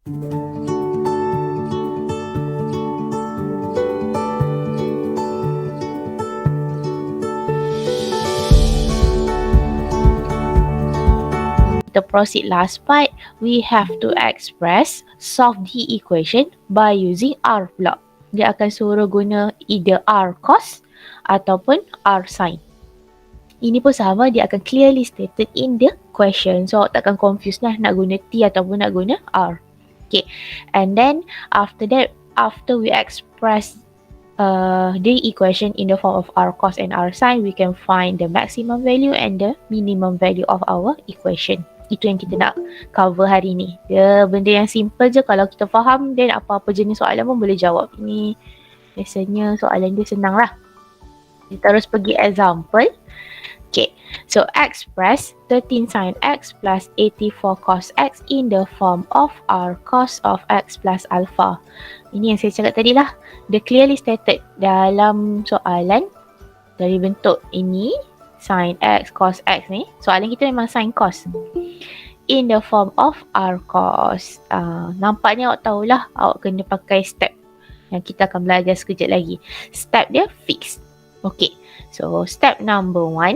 Kita proceed last part. We have to express solve the equation by using R pula. Dia akan suruh guna either R cos ataupun R sin. Ini pun sama, dia akan clearly stated in the question. So takkan confuse lah nak guna T ataupun nak guna R. Okay. And then after that, after we express the equation in the form of R cos and R sin, we can find the maximum value and the minimum value of our equation. Itu yang kita nak cover hari ni. Dia benda yang simple je, kalau kita faham, then apa-apa jenis soalan pun boleh jawab. Ini biasanya soalan dia senang lah. Kita terus pergi example. Okay, so express 13 sin x plus 84 cos x in the form of R cos of x plus alpha. Ini yang saya cakap tadi lah. Dia clearly stated dalam soalan dari bentuk ini, sin x, cos x ni. Soalan kita memang sin cos. In the form of R cos. Nampaknya awak tahulah, awak kena pakai step yang kita akan belajar sekejap lagi. Step dia fixed. Okay, so step number 1.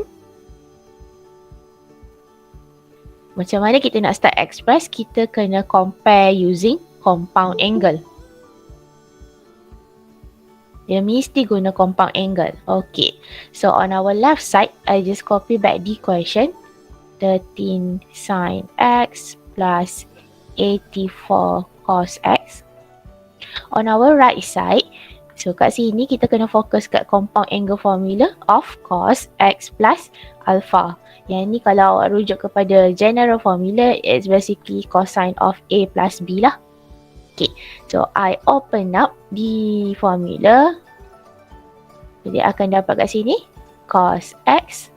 Macam mana kita nak start express? Kita kena compare using compound angle. Dia mesti guna compound angle. Okay. So on our left side, I just copy back the equation. 13 sin x plus 84 cos x. On our right side, so kat sini kita kena fokus kat compound angle formula of cos x plus alpha. Yang ni kalau awak rujuk kepada general formula, it's basically cosine of A plus B lah. Okay, so I open up the formula. Jadi akan dapat kat sini cos x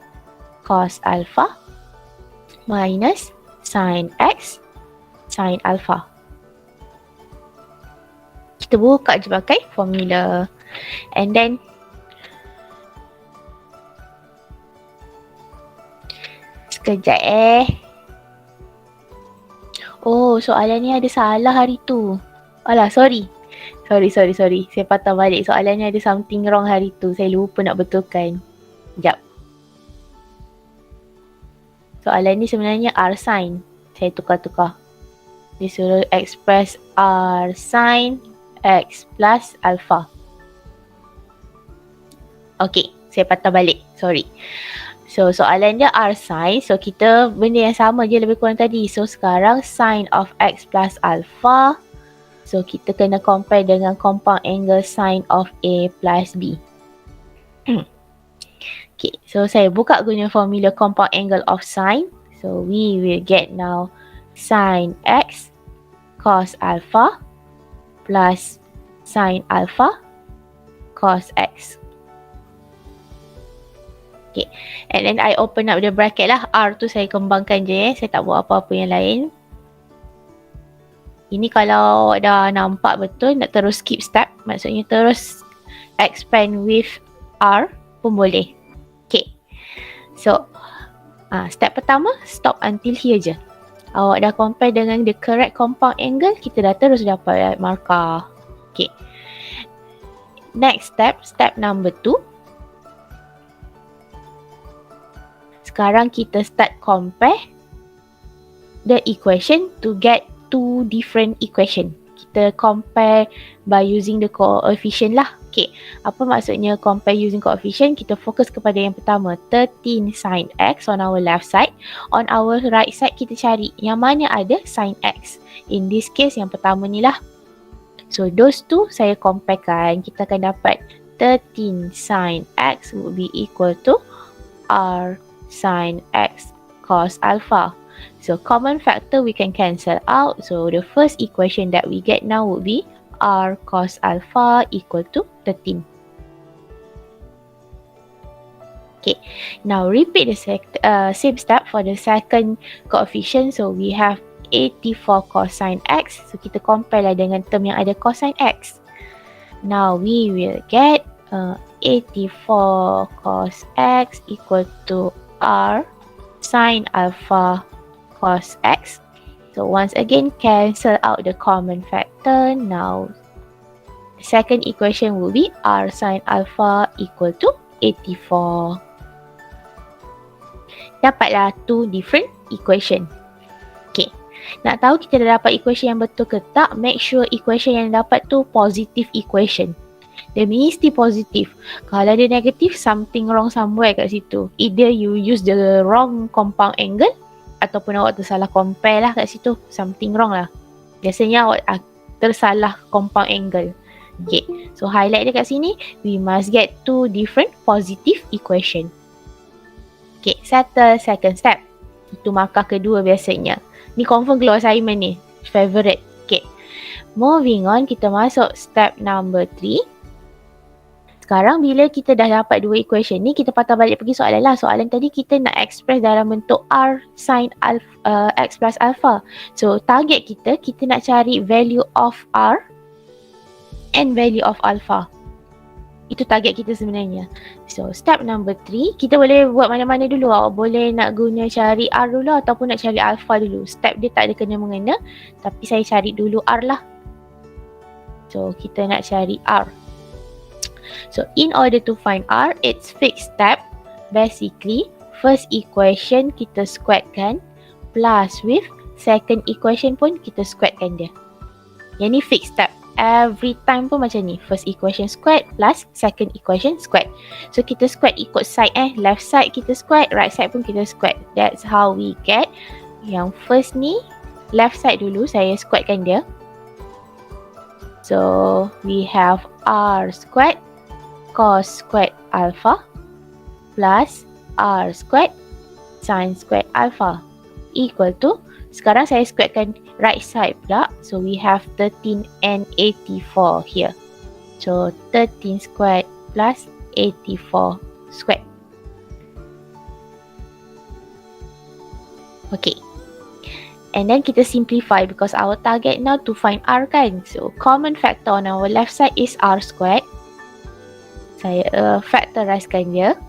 cos alpha minus sin x sin alpha. Kita buka je pakai formula. And then sekejap Oh, soalan ni ada salah hari tu. Alah, sorry. Saya patah balik. Soalan ni ada something wrong hari tu. Saya lupa nak betulkan. Sekejap. Soalan ni sebenarnya R sin. Saya tukar-tukar. Dia suruh express R sin x plus alpha. Okay, saya patah balik. Sorry. So, soalan dia R sin. So, kita benda yang sama je lebih kurang tadi. So, sekarang sin of x plus alpha. So, kita kena compare dengan compound angle sin of A plus B. Okay, so saya buka guna formula compound angle of sin. So, we will get now sin x cos alpha plus sin alpha cos x. Okay, and then I open up the bracket lah. R tu saya kembangkan je saya tak buat apa-apa yang lain. Ini kalau dah nampak betul, nak terus skip step, maksudnya terus expand with R pun boleh. Okay, so step pertama, stop until here je. Awak dah compare dengan the correct compound angle, kita dah terus dapat markah. Okay, next step, step number 2. Sekarang kita start compare the equation to get two different equation. Kita compare by using the coefficient lah. Okay, apa maksudnya compare using coefficient? Kita fokus kepada yang pertama, 13 sin x on our left side. On our right side, kita cari yang mana ada sin x. In this case, yang pertama ni lah. So, those two saya comparekan. Kita akan dapat 13 sin x would be equal to R sin x cos alpha. So common factor we can cancel out. So the first equation that we get now would be R cos alpha equal to 13. Okay, now repeat the same step for the second coefficient. So we have 84 cosine x. So kita compare lah dengan term yang ada cosine x. Now we will get 84 cos x equal to R sin alpha cos x. So once again, cancel out the common factor. Now, the second equation will be r sin alpha equal to 84. Dapatlah two different equation. Okay. Nak tahu kita dah dapat equation yang betul ke tak, make sure equation yang dapat tu positive equation. Dia mesti positif. Kalau dia negatif, something wrong somewhere kat situ. Either you use the wrong compound angle ataupun awak tersalah compare lah kat situ. Something wrong lah. Biasanya awak tersalah compound angle. Okay. So highlight dia kat sini. We must get two different positive equation. Okay. Settle second step. Itu markah kedua biasanya. Ni confirm keluar assignment ni. Favorite. Okay. Moving on, kita masuk step number 3. Sekarang bila kita dah dapat dua equation ni, kita patah balik pergi soalan lah. Soalan tadi kita nak express dalam bentuk r sin alpha, x plus alpha. So target kita nak cari value of r and value of alpha. Itu target kita sebenarnya. So step number 3, kita boleh buat mana-mana dulu. Awak boleh nak guna cari r dulu ataupun nak cari alpha dulu. Step dia tak ada kena-mengena, tapi saya cari dulu r lah. So kita nak cari r. So in order to find r, it's fixed step. Basically, first equation kita squarekan plus with second equation pun kita squarekan dia. Yang ni fixed step. Every time pun macam ni. First equation squared plus second equation squared. So kita squared ikut side left side kita squared, right side pun kita squared. That's how we get yang first ni. Left side dulu saya squarekan dia. So we have r squared cos squared alpha plus r squared sin squared alpha equal to, sekarang saya squarekan right side pula. So we have 13 and 84 here. So 13 squared plus 84 squared. Okay. And then kita simplify because our target now to find r kan. So common factor on our left side is r squared. Saya factorizekan dia.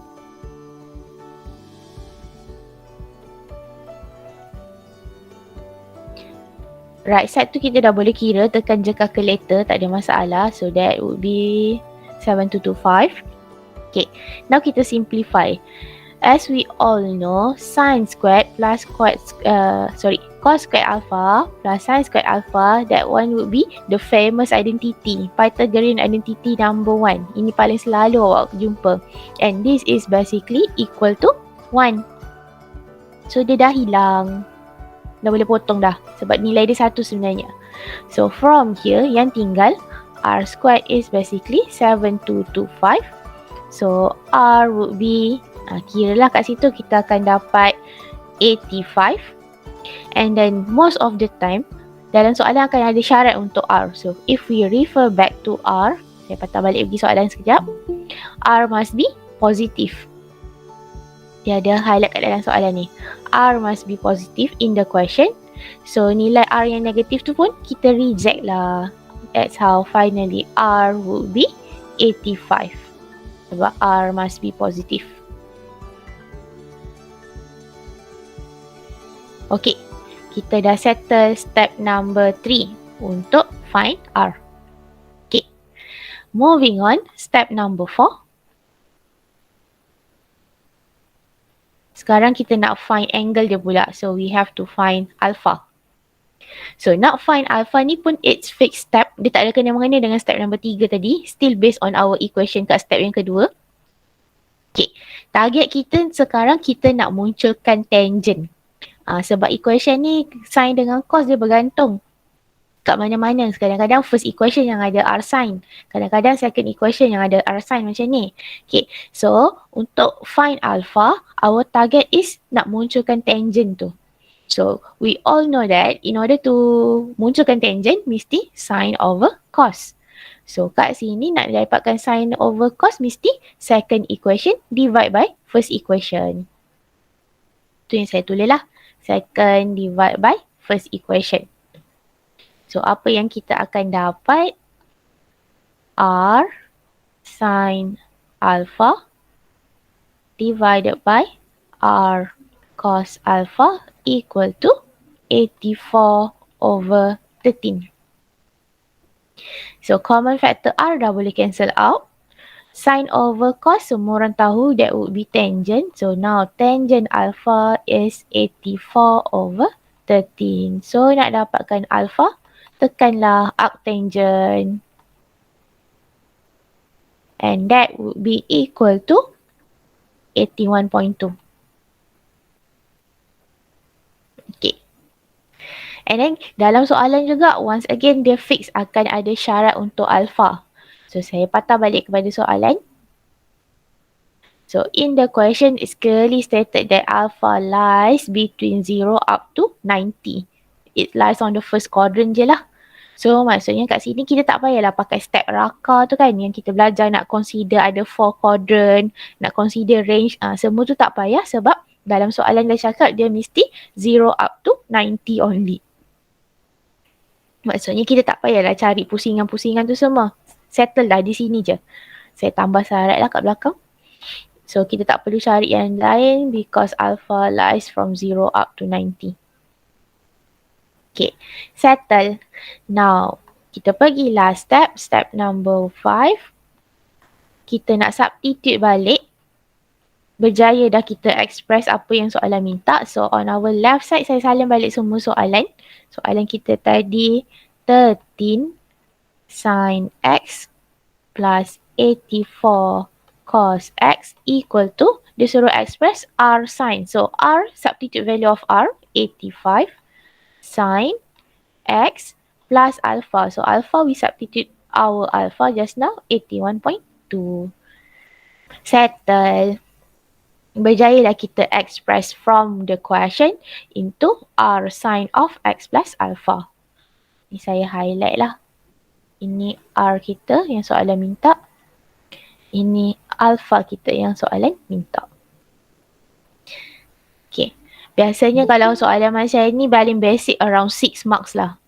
Right side tu kita dah boleh kira, tekan je calculator, tak ada masalah. So that would be 7225. Okay, now kita simplify. As we all know, sin squared plus cos squared alpha plus sin squared alpha, that one would be the famous identity, Pythagorean identity number 1. Ini paling selalu awak jumpa. And this is basically equal to 1. So dia dah hilang. Dah boleh potong dah. Sebab nilai dia 1 sebenarnya. So from here, yang tinggal r squared is basically 7225. So r would be, kiralah kat situ kita akan dapat 85. And then most of the time, dalam soalan akan ada syarat untuk r. So if we refer back to r, saya patah balik pergi soalan sekejap. R must be positive. Dia ada highlight kat dalam soalan ni. R must be positive in the question. So nilai R yang negatif tu pun kita reject lah. That's how finally R would be 85. Sebab R must be positive. Okay. Kita dah settle step number 3 untuk find R. Okay. Moving on, step number 4. Sekarang kita nak find angle dia pula. So we have to find alpha. So nak find alpha ni pun it's fixed step. Dia tak ada kena-mengena dengan step number 3 tadi. Still based on our equation kat step yang kedua. Okay. Target kita sekarang kita nak munculkan tangent. Sebab equation ni sin dengan cos dia bergantung kat mana-mana. Kadang-kadang first equation yang ada r sin. Kadang-kadang second equation yang ada r sin macam ni. Okay. So, untuk find alpha, our target is nak munculkan tangent tu. So, we all know that in order to munculkan tangent, mesti sin over cos. So, kat sini nak dapatkan sin over cos, mesti second equation divide by first equation. Tu yang saya tulis lah. Second divide by first equation. So, apa yang kita akan dapat? R sin alpha divided by R cos alpha equal to 84/13. So common factor R dah boleh cancel out. Sine over cos, semua orang tahu that would be tangent. So now tangent alpha is 84/13. So nak dapatkan alpha, tekanlah arctangent. And that would be equal to 81.2. Okay. And then dalam soalan juga, once again dia fix akan ada syarat untuk alpha. So saya patah balik kepada soalan. So in the question, it's clearly stated that alpha lies between 0 up to 90. It lies on the first quadrant je lah. So maksudnya kat sini kita tak payahlah pakai step raka tu kan, yang kita belajar nak consider ada 4 quadrant, nak consider range. Semua tu tak payah sebab dalam soalan dah cakap dia mesti 0 up to 90 only. Maksudnya kita tak payahlah cari pusingan-pusingan tu semua. Settle dah di sini je. Saya tambah syarat lah kat belakang. So kita tak perlu cari yang lain because alpha lies from 0 up to 90. Okay, settle. Now, kita pergi last step, step number 5. Kita nak substitute balik. Berjaya dah kita express apa yang soalan minta. So on our left side, saya salin balik semua soalan. Soalan kita tadi 13 sin x plus 84 cos x equal to, dia suruh express r sin. So r, substitute value of r, 85 sin x plus alpha. So alpha, we substitute our alpha just now, 81.2. Settle. Berjayalah kita express from the question into r sin of x plus alpha. Ni saya highlight lah. Ini r kita yang soalan minta. Ini alpha kita yang soalan minta. Okay. Biasanya kalau soalan macam ni paling basic around 6 marks lah.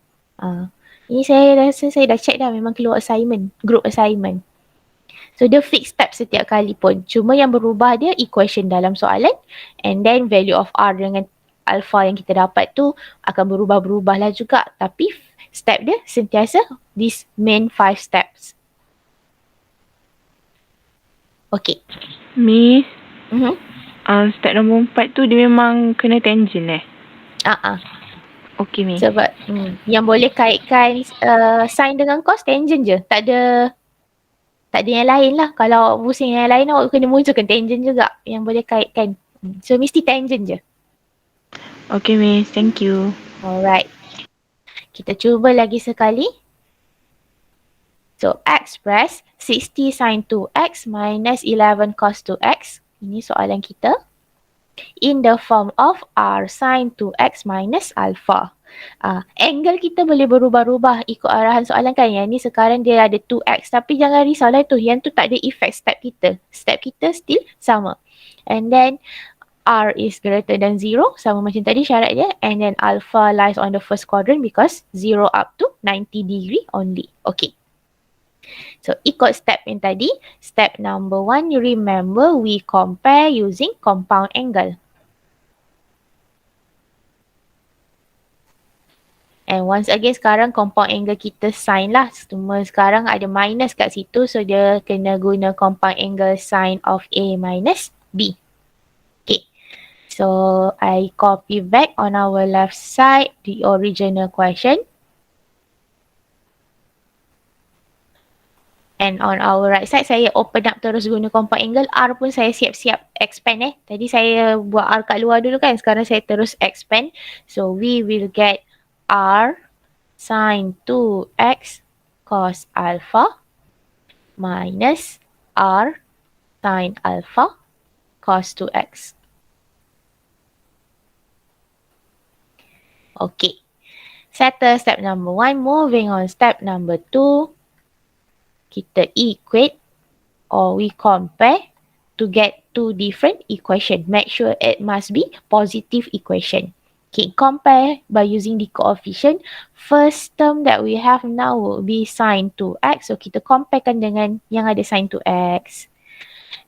Ini saya rasa saya dah check dah, memang keluar assignment, group assignment. So dia fix step setiap kali pun. Cuma yang berubah dia equation dalam soalan, and then value of r dengan alpha yang kita dapat tu akan berubah-berubah lah juga. Tapi step dia sentiasa this main 5 steps. Okay. Miss, step nombor 4 tu dia memang kena tangent Okay, Miss. Sebab yang boleh kaitkan sin dengan cos tangent je. Tak ada yang lain lah. Kalau pusing yang lain awak kena munculkan tangent juga yang boleh kaitkan. So mesti tangent je. Okay, Miss. Thank you. Alright. Kita cuba lagi sekali. So express 60 sin 2x minus 11 cos 2x. Ini soalan kita. In the form of r sin 2x minus alpha. Angle kita boleh berubah-ubah ikut arahan soalan kan. Yang ni sekarang dia ada 2x. Tapi jangan risaulah tu. Yang tu tak ada effect step kita. Step kita still sama. And then r is greater than 0. Sama macam tadi syarat dia. And then alpha lies on the first quadrant because 0 up to 90 degree only. Okay. So ikut step yang tadi, step number 1, you remember we compare using compound angle. And once again sekarang compound angle kita sin lah. Cuma sekarang ada minus kat situ, so dia kena guna compound angle sin of A minus B. Okay. So I copy back on our left side the original question. And on our right side, saya open up terus guna compound angle. R pun saya siap-siap expand Tadi saya buat R kat luar dulu kan. Sekarang saya terus expand. So we will get R sin 2x cos alpha minus R sin alpha cos 2x. Okay. Settle step number 1. Moving on step number 2. Kita equate or we compare to get two different equation. Make sure it must be positive equation. Okay, compare by using the coefficient. First term that we have now will be sin 2x. So kita comparekan dengan yang ada sin 2x.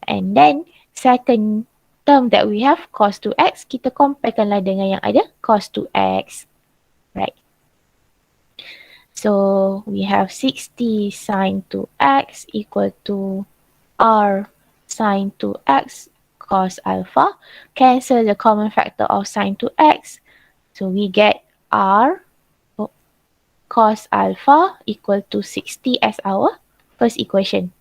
And then second term that we have cos 2x, kita comparekanlah dengan yang ada cos 2x. Right. So we have 60 sine 2x equal to r sine 2x cos alpha. Cancel the common factor of sine 2x. So we get r cos alpha equal to 60 as our first equation.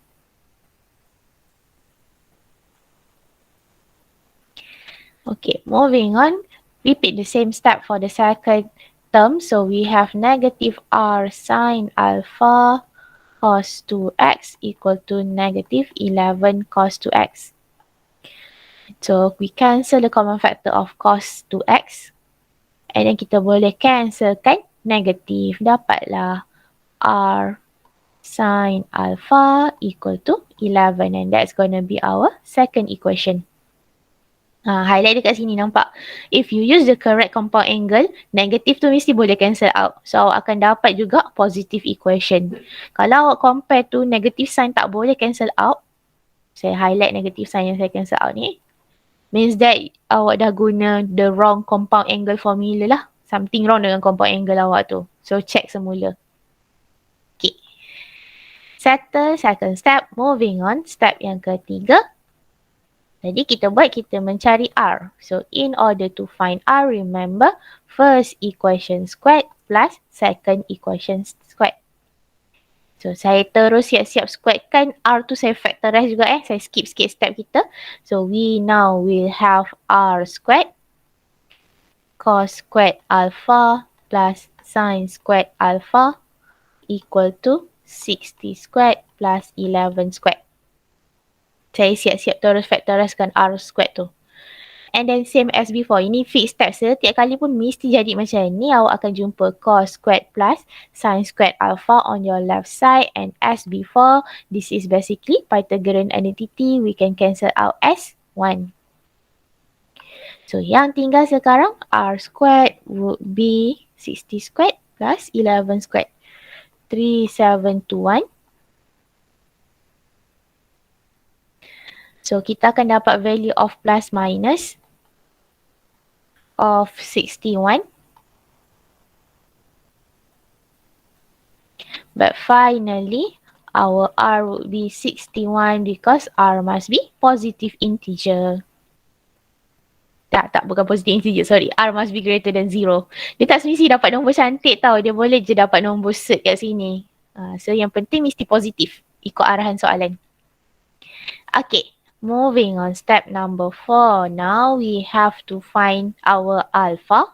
Okay, moving on. Repeat the same step for the second term. So we have negative r sine alpha cos 2x equal to negative 11 cos 2x. So we cancel the common factor of cos 2x. And then kita boleh cancelkan negative. Dapatlah r sine alpha equal to 11. And that's going to be our second equation. Highlight dekat sini nampak. If you use the correct compound angle, negative tu mesti boleh cancel out. So awak akan dapat juga positive equation. Kalau awak compare tu negative sign tak boleh cancel out. Saya highlight negative sign yang saya cancel out ni. Means that awak dah guna the wrong compound angle formula lah. Something wrong dengan compound angle awak tu. So check semula. Okay. Settle second step. Moving on. Step yang ketiga. Jadi kita mencari R. So in order to find R, remember first equation squared plus second equation squared. So saya terus siap-siap squaredkan R tu saya factorize juga Saya skip sikit step kita. So we now will have R squared cos squared alpha plus sin squared alpha equal to 60 squared plus 11 squared. Saya siap-siap terus factorizekan R squared tu. And then same as before. Ini fixed step. Setiap kali pun mesti jadi macam ni. Awak akan jumpa cos squared plus sin squared alpha on your left side. And as before, this is basically Pythagorean identity. We can cancel out as 1. So yang tinggal sekarang R squared would be 60 squared plus 11 squared. 3721. So kita akan dapat value of plus minus of 61. But finally, our R would be 61 because R must be positive integer. Tak, bukan positive integer, sorry. R must be greater than 0. Dia tak semesti dapat nombor cantik tau. Dia boleh je dapat nombor cert kat sini. So yang penting mesti positif. Ikut arahan soalan. Okay. Moving on step number 4. Now we have to find our alpha.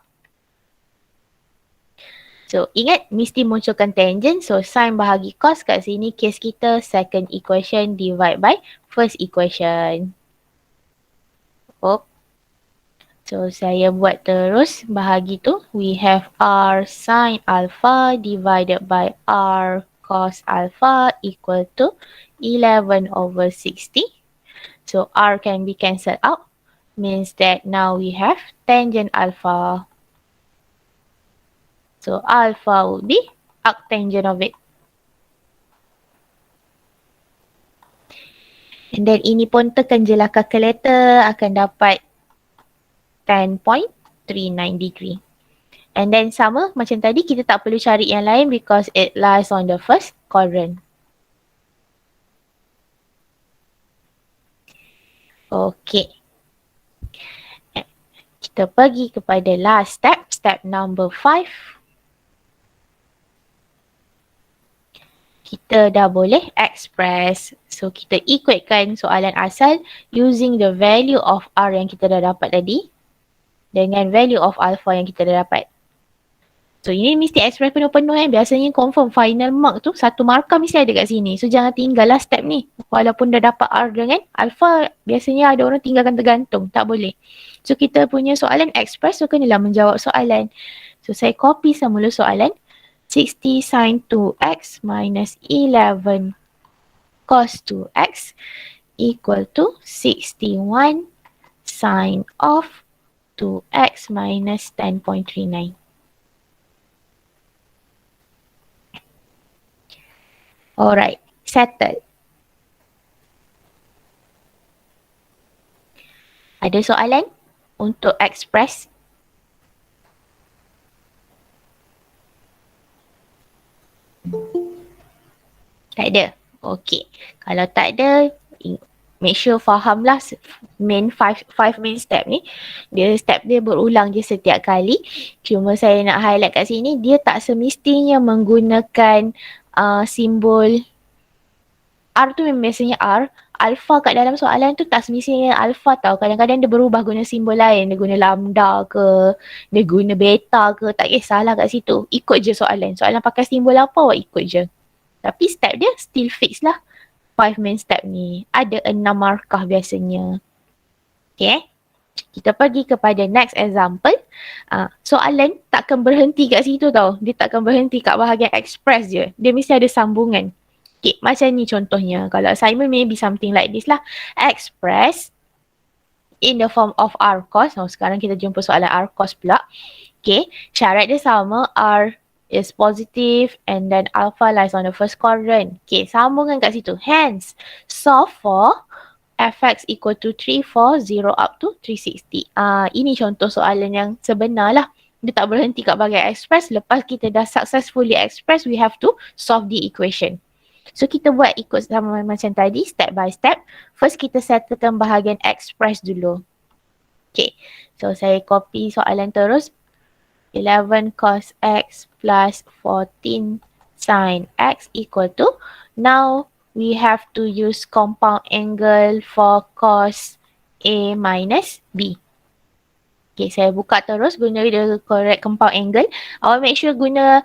So ingat mesti munculkan tangent. So sin bahagi cos kat sini case kita second equation divide by first equation. So saya buat terus bahagi tu. We have r sin alpha divided by r cos alpha equal to 11 over 60. So r can be cancelled out. Means that now we have tangent alpha. So alpha would be arctangent of it. And then ini pun tekan je lah calculator akan dapat 10.39 degree. And then sama macam tadi kita tak perlu cari yang lain because it lies on the first quadrant. Okay. Kita pergi kepada last step. Step number 5. Kita dah boleh express. So kita equatekan soalan asal using the value of R yang kita dah dapat tadi dengan value of alpha yang kita dah dapat. So ini mesti express penuh-penuh Biasanya confirm final mark tu satu markah mesti ada kat sini. So jangan tinggallah step ni. Walaupun dah dapat R dengan alpha, biasanya ada orang tinggalkan tergantung. Tak boleh. So kita punya soalan express, so kenalah menjawab soalan. So saya copy semula soalan. 60 sin 2x minus 11 cos 2x equal to 61 sin of 2x minus 10.39. Alright, settle. Ada soalan untuk express? Tak ada. Okey. Kalau tak ada, make sure fahamlah five main step ni. Step dia berulang je setiap kali. Cuma saya nak highlight kat sini, dia tak semestinya menggunakan simbol R tu memang biasanya R. Alpha kat dalam soalan tu tak semestinya alpha tau. Kadang-kadang dia berubah guna simbol lain. Dia guna lambda ke, dia guna beta ke, tak kisahlah kat situ. Ikut je soalan. Soalan pakai simbol apa, awak ikut je. Tapi step dia still fix lah. 5 main step ni. Ada 6 markah biasanya. Okay. Kita pergi kepada next example. Soalan takkan berhenti kat situ tau. Dia takkan berhenti kat bahagian express je. Dia mesti ada sambungan. Okay, macam ni contohnya. Kalau assignment maybe something like this lah. Express in the form of R cos. Sekarang kita jumpa soalan R cos pula. Okay, syarat dia sama. R is positive and then alpha lies on the first quadrant. Okay, sambungan kat situ. Hence, solve for fx equal to 3 for 0 up to 360. Ini contoh soalan yang sebenar lah. Dia tak berhenti kat bahagian express. Lepas kita dah successfully express, we have to solve the equation. So kita buat ikut sama macam tadi, step by step. First kita settlekan bahagian express dulu. Okay, so saya copy soalan terus. 11 cos x plus 14 sin x equal to, now we have to use compound angle for cos A minus B. Okay, saya buka terus guna the correct compound angle. Awak make sure guna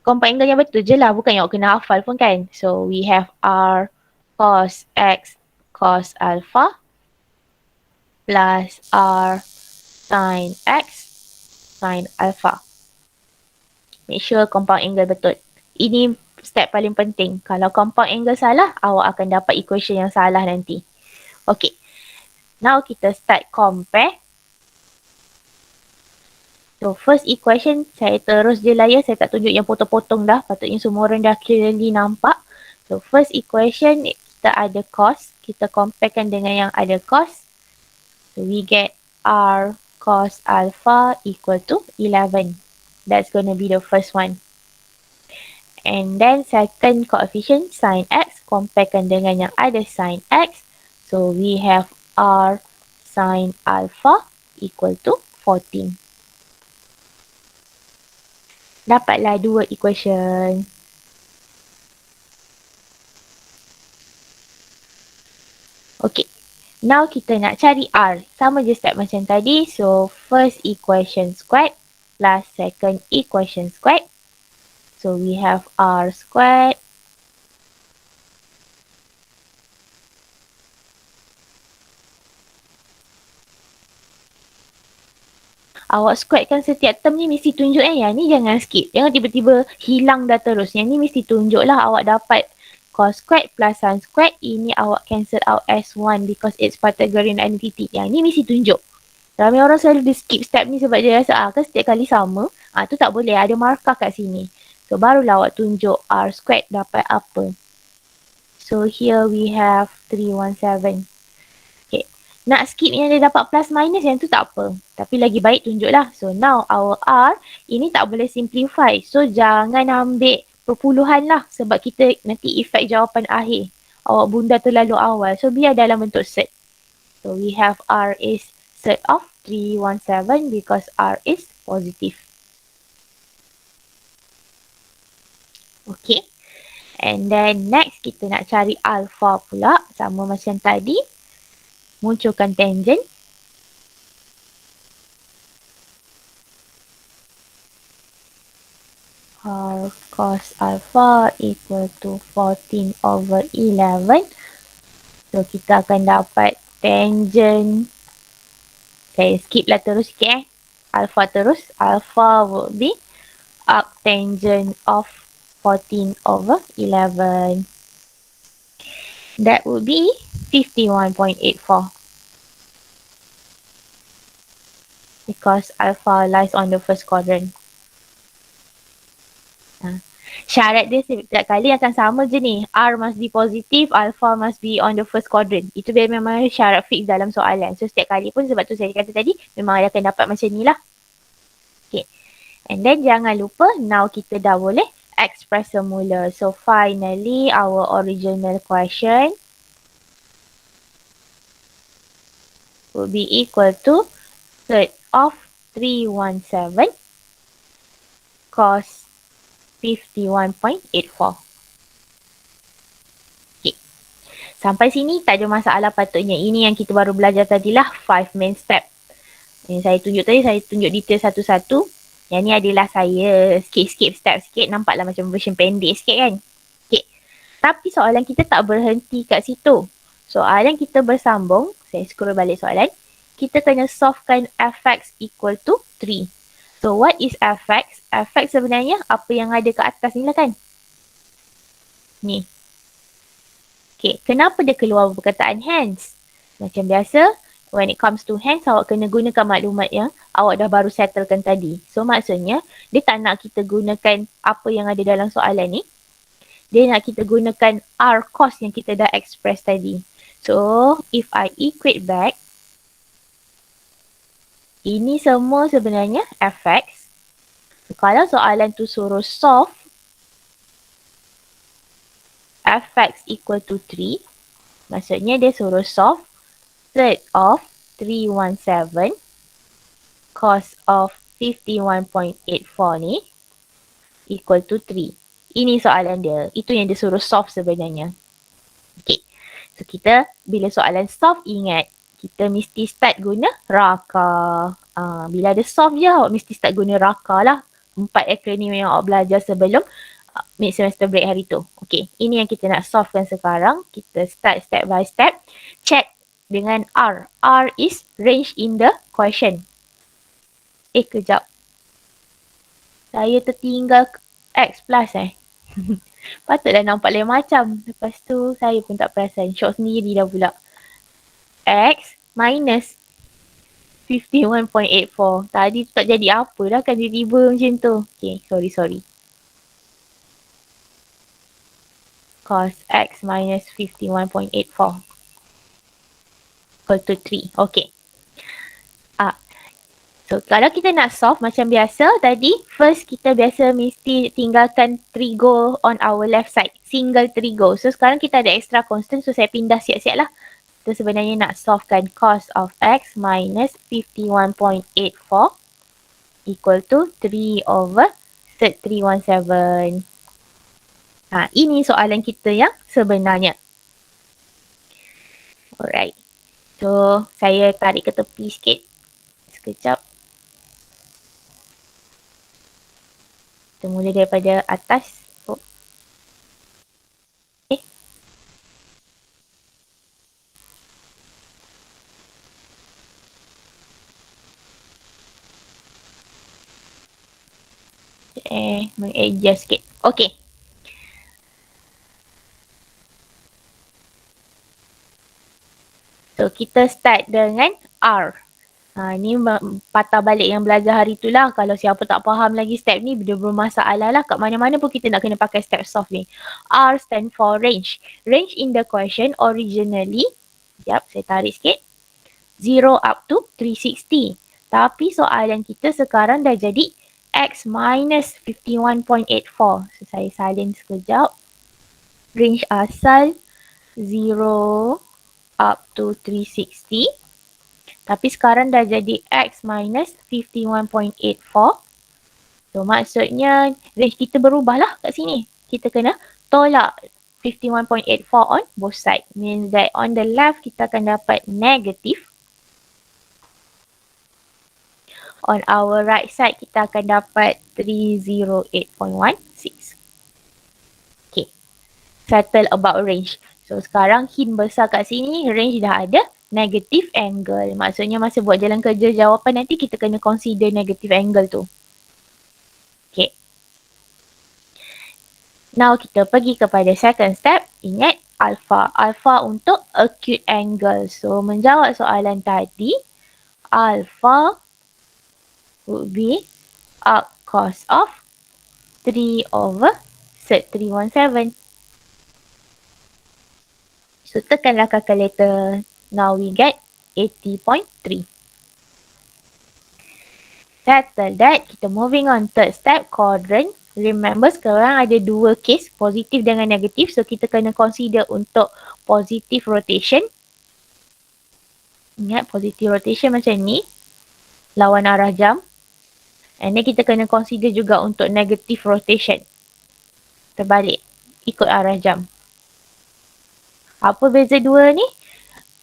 compound angle yang betul je lah. Bukan yang awak kena hafal pun kan. So, we have R cos X cos alpha plus R sin X sin alpha. Make sure compound angle betul. Ini step paling penting. Kalau compound angle salah, awak akan dapat equation yang salah nanti. Okay. Now kita start compare. So first equation, saya terus je lah ya. Saya tak tunjuk yang potong-potong dah. Patutnya semua orang dah clearly nampak. So first equation, kita ada cos. Kita comparekan dengan yang ada cos. So we get R cos alpha equal to 11. That's gonna be the first one. And then second coefficient, sin x. Comparekan dengan yang ada sin x. So we have R sin alpha equal to 14. Dapatlah dua equation. Okay. Now kita nak cari R. Sama je step macam tadi. So first equation squared plus second equation squared. So we have R squared awak squarekan setiap term ni mesti tunjuk yang ni jangan skip. Jangan tiba-tiba hilang dah terus. Yang ni mesti tunjuk lah awak dapat cos squared plus sin squared. Ini awak cancel out as 1 because it's Pythagorean identity. Yang ni mesti tunjuk. Ramai orang selalu di skip step ni sebab dia rasa kan setiap kali sama. Tu tak boleh. Ada markah kat sini. So barulah awak tunjuk R squared dapat apa. So here we have 317. Nak skip yang dia dapat plus minus yang tu tak apa. Tapi lagi baik tunjuklah. So now our R ini tak boleh simplify. So jangan ambil perpuluhan lah. Sebab kita nanti efek jawapan akhir. Awak bunda terlalu awal. So biar dalam bentuk set. So we have R is set of 317 because R is positive. Okay. And then next kita nak cari alpha pula. Sama macam tadi. Munculkan tangent. R cos alpha equal to 14 over 11. So, kita akan dapat tangent. Saya skip lah terus sikit Alpha terus. Alpha would be arctangent of 14 over 11. That would be 51.84. Because alpha lies on the first quadrant. Syarat dia setiap kali akan sama je ni. R must be positive, alpha must be on the first quadrant. Itu dia memang syarat fix dalam soalan. So setiap kali pun sebab tu saya kata tadi, memang akan dapat macam ni lah. Okay. And then jangan lupa, now kita dah boleh express semula. So finally our original question would be equal to third of 317 cos 51.84. Okay. Sampai sini tak ada masalah patutnya. Ini yang kita baru belajar tadilah 5 main step. Yang saya tunjuk tadi, saya tunjuk detail satu-satu. Yang ni adalah saya skip step sikit. Nampaklah macam version pendek sikit kan. Okay. Tapi soalan kita tak berhenti kat situ. Soalan kita bersambung. Saya scroll balik soalan. Kita kena solvekan fx equal to 3. So what is fx? Fx sebenarnya apa yang ada kat atas ni lah kan. Ni. Okay, kenapa dia keluar perkataan hence? Macam biasa, when it comes to hence, awak kena gunakan maklumat yang awak dah baru settlekan tadi. So maksudnya, dia tak nak kita gunakan apa yang ada dalam soalan ni. Dia nak kita gunakan R cos yang kita dah express tadi. So, if I equate back, ini semua sebenarnya fx. So, kalau soalan tu suruh solve fx equal to 3, maksudnya dia suruh solve third of 317 cos of 51.84 ni equal to 3. Ini soalan dia. Itu yang dia suruh solve sebenarnya. Okay. So kita bila soalan solve ingat kita mesti start guna raka. Bila ada solve je awak mesti start guna raka lah. 4 akronim yang awak belajar sebelum mid semester break hari tu. Okay. Ini yang kita nak solvekan sekarang. Kita start step by step. Check dengan R. R is range in the question. Kejap. Saya tertinggal X plus Patutlah nampak lain macam. Lepas tu saya pun tak perasan. Syok sendiri dah pula. X minus 51.84. Tadi tu tak jadi apa dah kan tiba-tiba macam tu. Okay, sorry. Cos X minus 51.84 equal to 3. Okay. So, kalau kita nak solve macam biasa tadi, first kita biasa mesti tinggalkan trigo on our left side. Single trigo. So, sekarang kita ada extra constant. So, saya pindah siap-siap lah. Kita sebenarnya nak solvekan cos of X minus 51.84 equal to 3 over 317. Ini soalan kita yang sebenarnya. Alright. So, saya tarik ke tepi sikit. Sekejap. Kita mula daripada atas. Meng-adjust sikit. Okay. So, kita start dengan R. Ni patah balik yang belajar hari tu lah. Kalau siapa tak faham lagi step ni, dia bermasalah lah. Kat mana-mana pun kita nak kena pakai step solve ni. R stand for range. Range in the question originally, saya tarik sikit. 0 up to 360. Tapi soalan kita sekarang dah jadi X minus 51.84. So, saya salin sekejap. Range asal 0 up to 360. Tapi sekarang dah jadi X minus 51.84. So, maksudnya range kita berubah lah kat sini. Kita kena tolak 51.84 on both side. Means that on the left kita akan dapat negative. On our right side kita akan dapat 308.16. Okay. Settle about range. So, sekarang hint besar kat sini, range dah ada negative angle. Maksudnya masa buat jalan kerja jawapan nanti kita kena consider negative angle tu. Okay. Now kita pergi kepada second step. Ingat alpha. Alpha untuk acute angle. So menjawab soalan tadi, alpha would be arc cos of 3 over sec 317. So tekanlah calculator. Now we get 80.3. Settle that. Kita moving on third step, quadrant Remember sekarang ada dua case, positif dengan negatif. So kita kena consider untuk positive rotation. Ingat positive rotation macam ni. Lawan arah jam. And then kita kena consider juga untuk negative rotation. Terbalik. Ikut arah jam. Apa beza dua ni?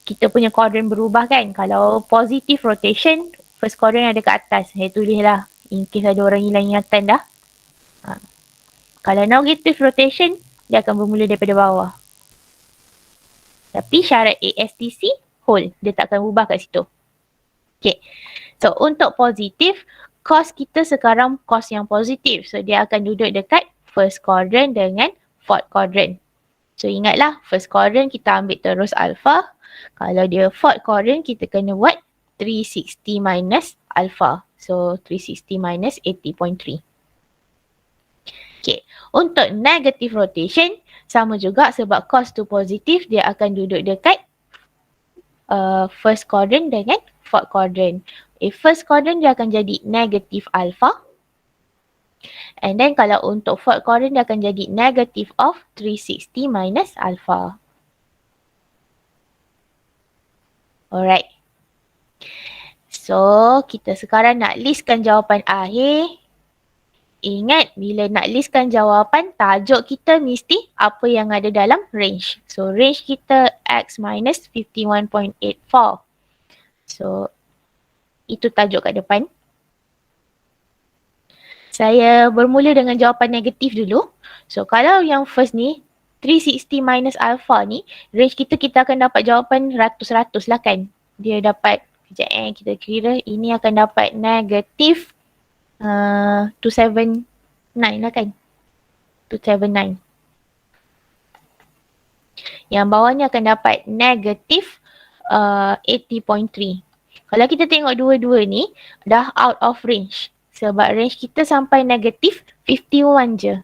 Kita punya quadrant berubah kan. Kalau positive rotation, first quadrant ada kat atas. Saya tulis lah. In case ada orang hilang ingatan dah. Kalau negative rotation, dia akan bermula daripada bawah. Tapi syarat ASTC, hold. Dia tak akan ubah kat situ. Okay. So, untuk positif, cos kita sekarang cos yang positif. So, dia akan duduk dekat first quadrant dengan fourth quadrant. So, ingatlah, first quadrant kita ambil terus alpha. Kalau dia fourth quadrant, kita kena buat 360 minus alpha. So, 360 minus 80.3. Okay. Untuk negative rotation, sama juga sebab cos tu positif, dia akan duduk dekat first quadrant dengan fourth quadrant. First quadrant dia akan jadi negative alpha. And then kalau untuk fourth quadrant dia akan jadi negative of 360 minus alpha. Alright. So, kita sekarang nak listkan jawapan akhir. Ingat, bila nak listkan jawapan, tajuk kita mesti apa yang ada dalam range. So, range kita X minus 51.84. So, itu tajuk kat depan. Saya bermula dengan jawapan negatif dulu. So, kalau yang first ni, 360 minus alpha ni, range kita akan dapat jawapan ratus-ratus lah kan. Dia dapat, kita kira ini akan dapat negatif 279 lah kan. 279. Yang bawah ni akan dapat negatif 80.3. Kalau kita tengok dua-dua ni, dah out of range. Sebab range kita sampai negatif 51 je.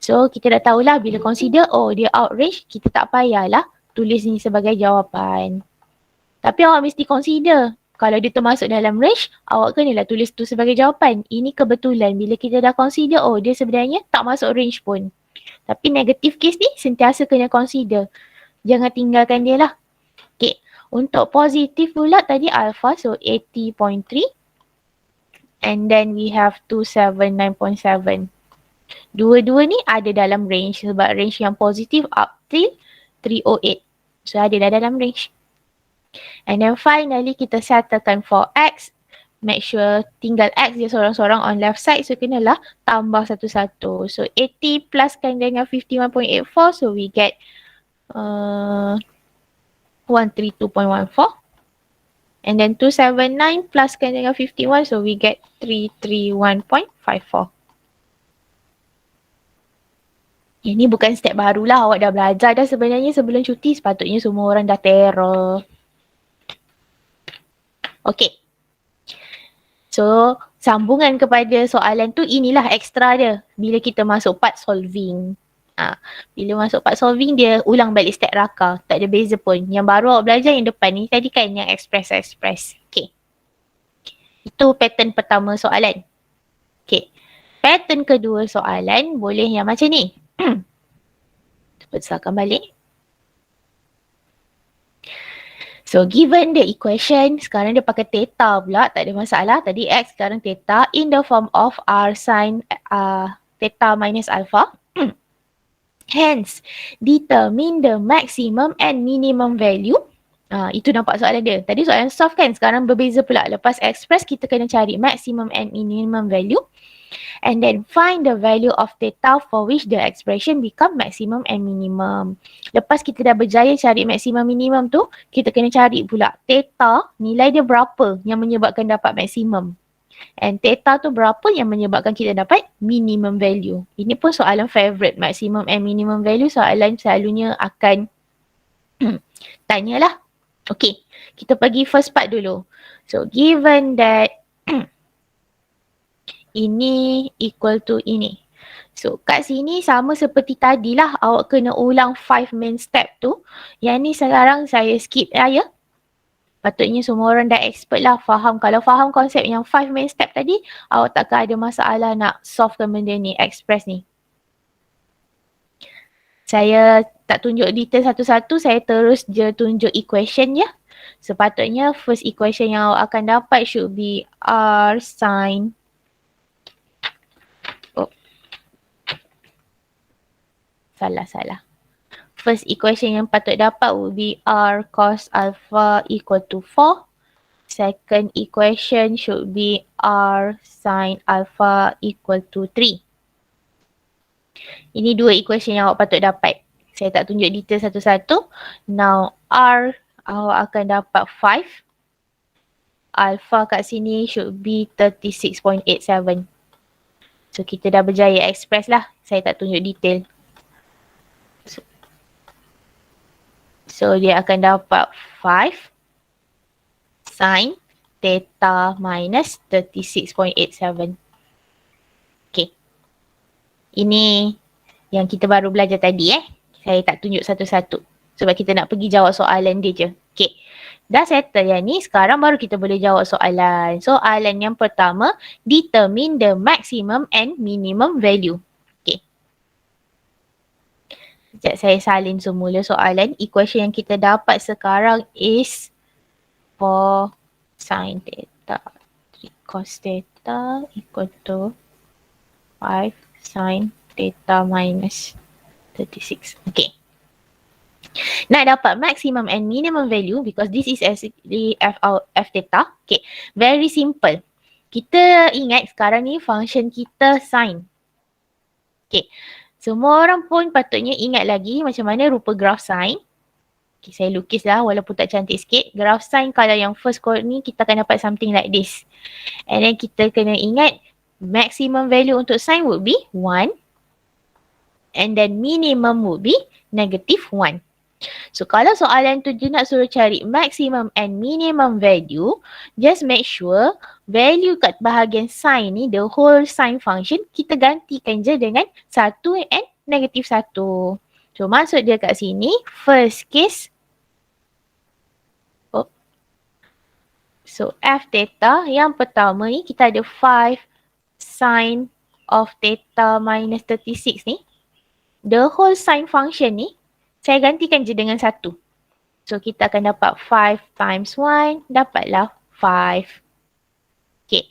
So, kita dah tahulah bila consider, oh dia out range, kita tak payahlah tulis ni sebagai jawapan. Tapi awak mesti consider. Kalau dia termasuk dalam range, awak kenalah tulis tu sebagai jawapan. Ini kebetulan bila kita dah consider, oh dia sebenarnya tak masuk range pun. Tapi negative case ni sentiasa kena consider. Jangan tinggalkan dia lah. Okay. Untuk positif pula tadi alpha, so 80.3. And then we have 279.7. Dua-dua ni ada dalam range sebab range yang positif up till 308. So ada dah dalam range. And then finally kita settlekan for X. Make sure tinggal X dia seorang-seorang on left side. So kenalah tambah satu-satu. So 80 pluskan dengan 51.84. So we get 132.14. And then 279 pluskan dengan 51. So we get 331.54. Ini bukan step barulah. Awak dah belajar dah sebenarnya sebelum cuti. Sepatutnya semua orang dah terror. Okay. So, sambungan kepada soalan tu inilah ekstra dia. Bila kita masuk part solving. Bila masuk part solving dia ulang balik step raka. Tak ada beza pun. Yang baru awak belajar yang depan ni tadi kan yang express. Okay. Itu pattern pertama soalan. Okay. Pattern kedua soalan boleh yang macam ni. Besarkan balik. So, given the equation, sekarang dia pakai theta pula, tak ada masalah. Tadi X, sekarang theta in the form of R sin theta minus alpha. Hence, determine the maximum and minimum value. Itu nampak soalan dia. Tadi soalan soft kan, sekarang berbeza pula. Lepas express, kita kena cari maximum and minimum value. And then find the value of theta for which the expression become maximum and minimum. Lepas kita dah berjaya cari maximum minimum tu, kita kena cari pula theta nilai dia berapa yang menyebabkan dapat maximum. And theta tu berapa yang menyebabkan kita dapat minimum value. Ini pun soalan favourite, maximum and minimum value. Soalan selalunya akan tanyalah. Okay, kita pergi first part dulu. So given that ini equal to ini. So kat sini sama seperti tadilah, awak kena ulang 5 main step tu. Yang ni sekarang saya skip ya. Patutnya semua orang dah expert lah, faham. Kalau faham konsep yang 5 main step tadi, awak takkan ada masalah nak solvekan benda ni, express ni. Saya tak tunjuk detail satu-satu, saya terus je tunjuk equation ya. Sepatutnya first equation yang awak akan dapat should be R sin. Oh. Salah. First equation yang patut dapat would be R cos alpha equal to 4. Second equation should be R sin alpha equal to 3. Ini dua equation yang awak patut dapat. Saya tak tunjuk detail satu-satu. Now R awak akan dapat 5. Alpha kat sini should be 36.87. So kita dah berjaya express lah. Saya tak tunjuk detail. So dia akan dapat 5 sin theta minus 36.87. Okay. Ini yang kita baru belajar tadi Saya tak tunjuk satu-satu. Sebab kita nak pergi jawab soalan dia je. Okay. Dah settle yang ni, sekarang baru kita boleh jawab soalan. Soalan yang pertama, determine the maximum and minimum value. Sekejap saya salin semula soalan. Equation yang kita dapat sekarang is 4 sin theta 3 cos theta equal to 5 sin theta minus 36. Okay. Nak dapat maximum and minimum value because this is actually f theta. Okay. Very simple. Kita ingat sekarang ni function kita sin. Okay. Semua orang pun patutnya ingat lagi macam mana rupa graf sin. Okay, saya lukis lah walaupun tak cantik sikit. Graf sin kalau yang first chord ni kita akan dapat something like this. And then kita kena ingat maximum value untuk sin would be 1. And then minimum would be negative 1. So kalau soalan tu dia nak suruh cari maximum and minimum value, just make sure value kat bahagian sin ni, the whole sin function, kita gantikan je dengan 1 and negative 1. So maksud dia kat sini, first case, so f theta yang pertama ni kita ada 5 sin of theta minus 36 ni. The whole sin function ni, saya gantikan je dengan 1. So kita akan dapat 5 times 1, dapatlah 5. Okay.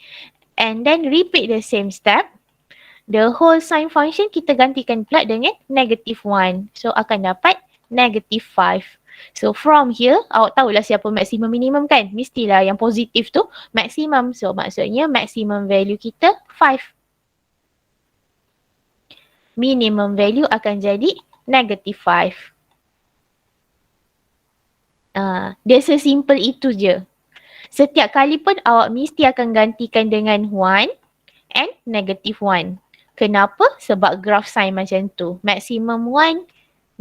And then repeat the same step. The whole sin function kita gantikan pula dengan negative 1. So akan dapat negative 5. So from here, awak tahulah siapa maximum minimum kan? Mestilah yang positif tu maximum. So maksudnya maximum value kita 5. Minimum value akan jadi negative 5. Dia sesimpel itu je. Setiap kali pun awak mesti akan gantikan dengan 1 and negative 1. Kenapa? Sebab graf sin macam tu. Maximum 1,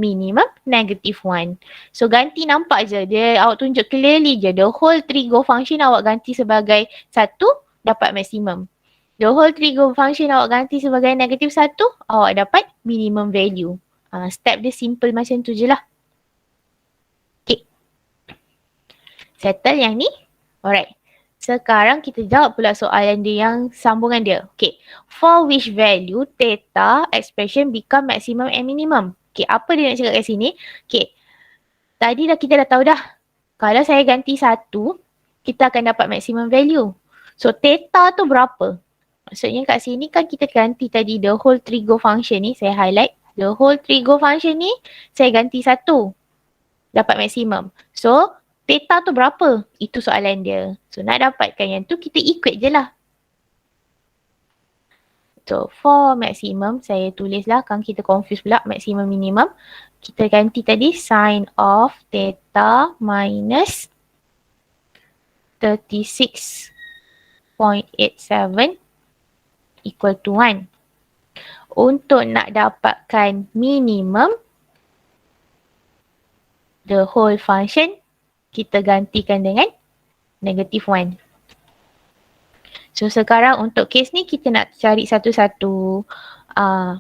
minimum negative 1. So ganti nampak je. Dia awak tunjuk clearly je. The whole trigo function awak ganti sebagai 1, dapat maximum. The whole trigo function awak ganti sebagai negative 1, awak dapat minimum value. Step dia simple macam tu je lah. Settle yang ni. Alright. Sekarang kita jawab pula soalan dia yang sambungan dia. Okay. For which value theta expression become maximum and minimum? Okay. Apa dia nak cakap kat sini? Okay. Tadi kita dah tahu dah. Kalau saya ganti 1, kita akan dapat maximum value. So theta tu berapa? Maksudnya kat sini kan kita ganti tadi the whole trigo function ni. Saya highlight. The whole trigo function ni saya ganti 1. Dapat maximum. So theta tu berapa? Itu soalan dia. So nak dapatkan yang tu kita equate je lah. So for maximum saya tulis lah kan kita confuse pula maximum minimum. Kita ganti tadi sin of theta minus 36.87 equal to 1. Untuk nak dapatkan minimum the whole function, kita gantikan dengan negative 1. So sekarang untuk case ni kita nak cari satu-satu.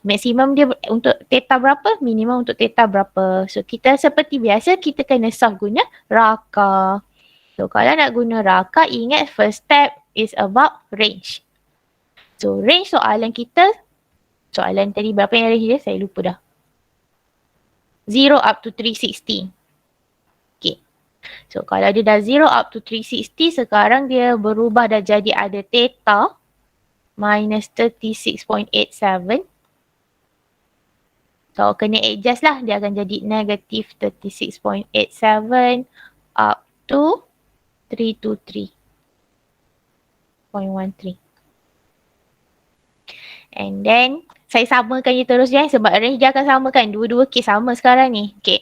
Maksimum dia untuk theta berapa, minimum untuk theta berapa. So kita seperti biasa kita kena solve guna raka. So, kalau nak guna raka, ingat first step is about range. So, range soalan kita, soalan tadi berapa yang range dia? Saya lupa dah. 0 up to 360. Okay. So, kalau dia dah 0 up to 360, sekarang dia berubah dah jadi ada theta minus 36.87. So, kena adjust lah. Dia akan jadi negative 36.87 up to 323.13. And then, saya samakan je terus je sebab range dia akan samakan. Dua-dua case sama sekarang ni. Okay.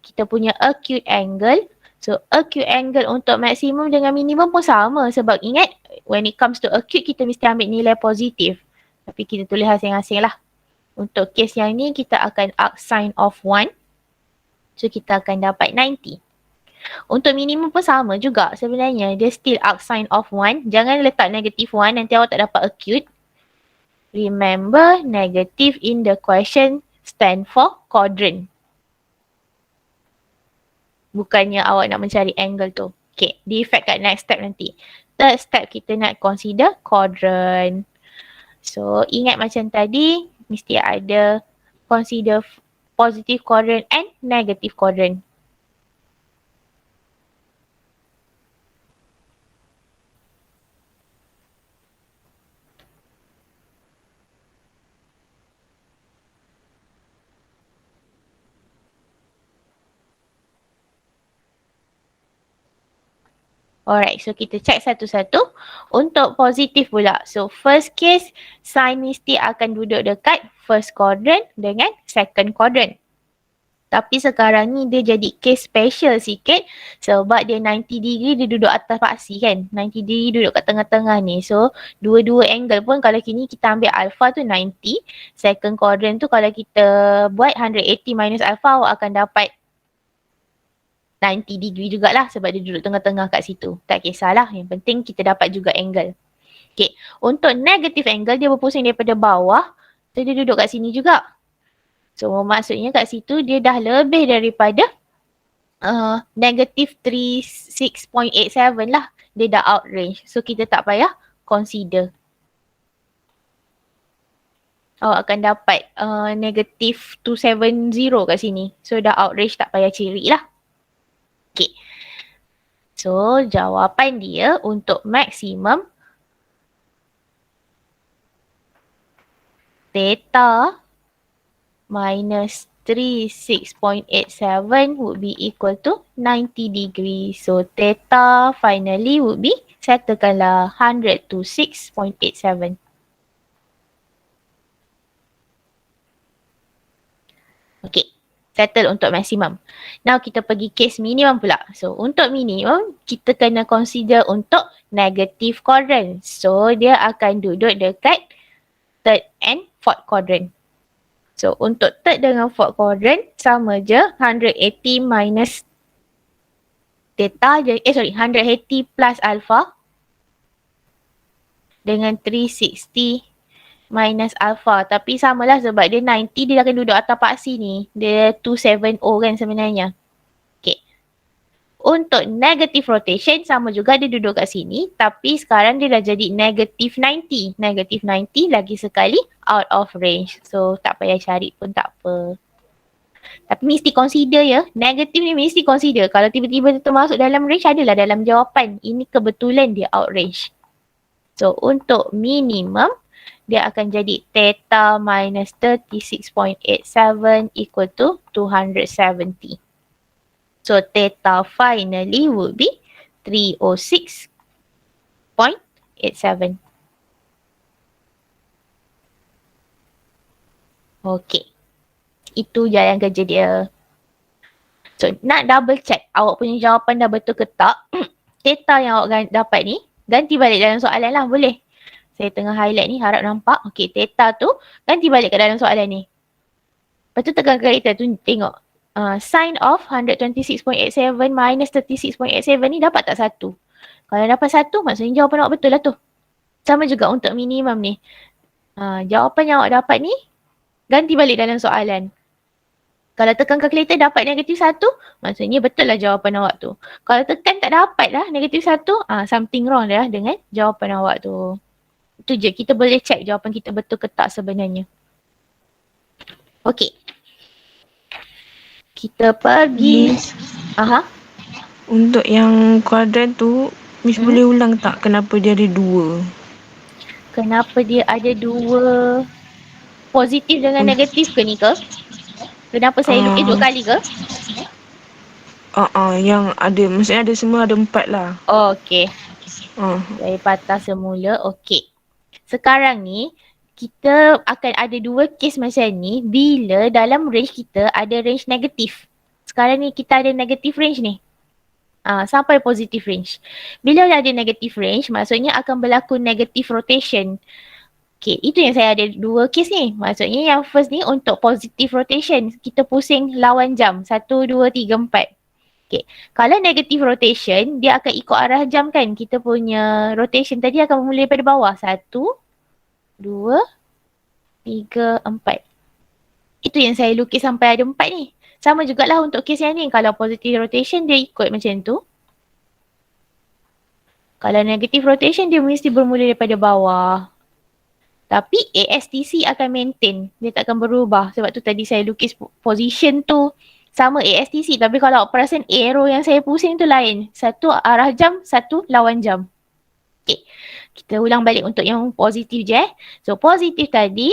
Kita punya acute angle. So, acute angle untuk maksimum dengan minimum pun sama. Sebab ingat, when it comes to acute, kita mesti ambil nilai positif. Tapi kita tulis asing-asing lah. Untuk case yang ni, kita akan arc sine of 1. So, kita akan dapat 90. Untuk minimum pun sama juga sebenarnya. Dia still arc sine of 1. Jangan letak negative 1, nanti awak tak dapat acute. Remember, negative in the question stand for quadrant. Bukannya awak nak mencari angle tu. Okay, defect kat next step nanti. Third step kita nak consider quadrant. So, ingat macam tadi, mesti ada consider positive quadrant and negative quadrant. Alright, so kita check satu-satu. Untuk positif pula. So, first case, sine mesti akan duduk dekat first quadrant dengan second quadrant. Tapi sekarang ni dia jadi case special sikit sebab dia 90 degree dia duduk atas paksi kan. 90 degree duduk kat tengah-tengah ni. So, dua-dua angle pun kalau kini kita ambil alpha tu 90. Second quadrant tu kalau kita buat 180 minus alpha awak akan dapat 90 degree jugalah sebab dia duduk tengah-tengah kat situ. Tak kisahlah. Yang penting kita dapat juga angle. Okay. Untuk negative angle dia berpusing daripada bawah. So dia duduk kat sini juga. So maksudnya kat situ dia dah lebih daripada negative 36.87 lah. Dia dah out range. So kita tak payah consider. Awak akan dapat negative 270 kat sini. So dah out range, tak payah ciri lah. Okay. So, jawapan dia untuk maksimum theta minus 36.87 would be equal to 90 degree. So, theta finally would be, settlekanlah 106.87. Okay. Settle untuk maksimum. Now kita pergi case minimum pula. So untuk minimum kita kena consider untuk negative quadrant. So dia akan duduk dekat third and fourth quadrant. So untuk third dengan fourth quadrant sama je 180 minus theta, 180 plus alpha dengan 360 minus alpha. Tapi samalah sebab dia 90 dia akan duduk atas paksi ni. Dia 270 kan sebenarnya. Okay. Untuk negative rotation sama juga dia duduk kat sini. Tapi sekarang dia dah jadi negative 90. Negative 90 lagi sekali out of range. So tak payah cari pun tak apa. Tapi mesti consider ya. Negative ni mesti consider. Kalau tiba-tiba dia termasuk dalam range adalah dalam jawapan. Ini kebetulan dia out range. So untuk minimum dia akan jadi theta minus 36.87 equal to 270. So theta finally would be 306.87. Okay. Itu jalan kerja dia. So nak double check awak punya jawapan dah betul ke tak. Theta yang awak dapat ni ganti balik dalam soalan lah, boleh. Saya tengah highlight ni, harap nampak. Okay, theta tu ganti balik ke dalam soalan ni. Lepas tu tekan karakter tu, tengok. Sine of 126.87 minus 36.87 ni dapat tak 1? Kalau dapat 1, maksudnya jawapan awak betul lah tu. Sama juga untuk minimum ni. Jawapan yang awak dapat ni, ganti balik dalam soalan. Kalau tekan kalkulator dapat negatif 1, maksudnya betul lah jawapan awak tu. Kalau tekan tak dapat lah negatif 1, something wrong dah dengan jawapan awak tu. Itu je, kita boleh check jawapan kita betul ke tak sebenarnya. Okey. Kita pergi. Aha. Untuk yang kuadran tu, Miss boleh ulang tak kenapa dia ada 2? Kenapa dia ada 2 positif dengan negatif ke ni ke? Kenapa saya lukis 2 kali ke? Yang ada, maksudnya ada semua ada 4 lah. Okey. Saya patah semula. Okey. Sekarang ni, kita akan ada 2 kes macam ni bila dalam range kita ada range negatif. Sekarang ni kita ada negatif range ni. Sampai positif range. Bila ada negatif range, maksudnya akan berlaku negative rotation. Okay, itu yang saya ada 2 kes ni. Maksudnya yang first ni untuk positive rotation. Kita pusing lawan jam. 1, 2, 3, 4. Okay. Kalau negative rotation, dia akan ikut arah jam kan. Kita punya rotation tadi akan memulai daripada bawah. 1, 2, 3, 4. Itu yang saya lukis sampai ada 4 ni. Sama jugalah untuk kes yang ni. Kalau positive rotation, dia ikut macam tu. Kalau negative rotation, dia mesti bermula daripada bawah. Tapi ASTC akan maintain. Dia tak akan berubah. Sebab tu tadi saya lukis position tu sama ASTC. Tapi kalau perasan arrow yang saya pusing tu lain. Satu arah jam, satu lawan jam. Okay. Kita ulang balik untuk yang positif je. So positif tadi,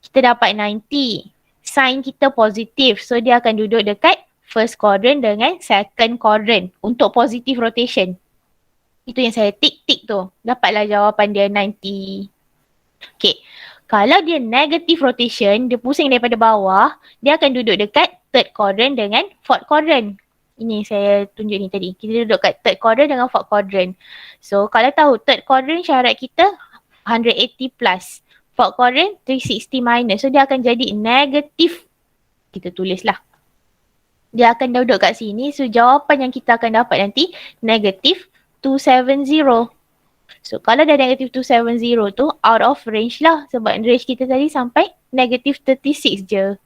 kita dapat 90. Sign kita positif. So dia akan duduk dekat first quadrant dengan second quadrant untuk positive rotation. Itu yang saya tik-tik tu. Dapatlah jawapan dia 90. Okay. Kalau dia negative rotation, dia pusing daripada bawah, dia akan duduk dekat third quadrant dengan fourth quadrant. Ini saya tunjuk ni tadi. Kita duduk kat third quadrant dengan fourth quadrant. So, kalau tahu third quadrant syarat kita 180 plus. Fourth quadrant 360 minus. So, dia akan jadi negatif. Kita tulislah. Dia akan duduk kat sini. So, jawapan yang kita akan dapat nanti negatif 270. So, kalau dah negative 270 tu, out of range lah. Sebab range kita tadi sampai negative 36 je.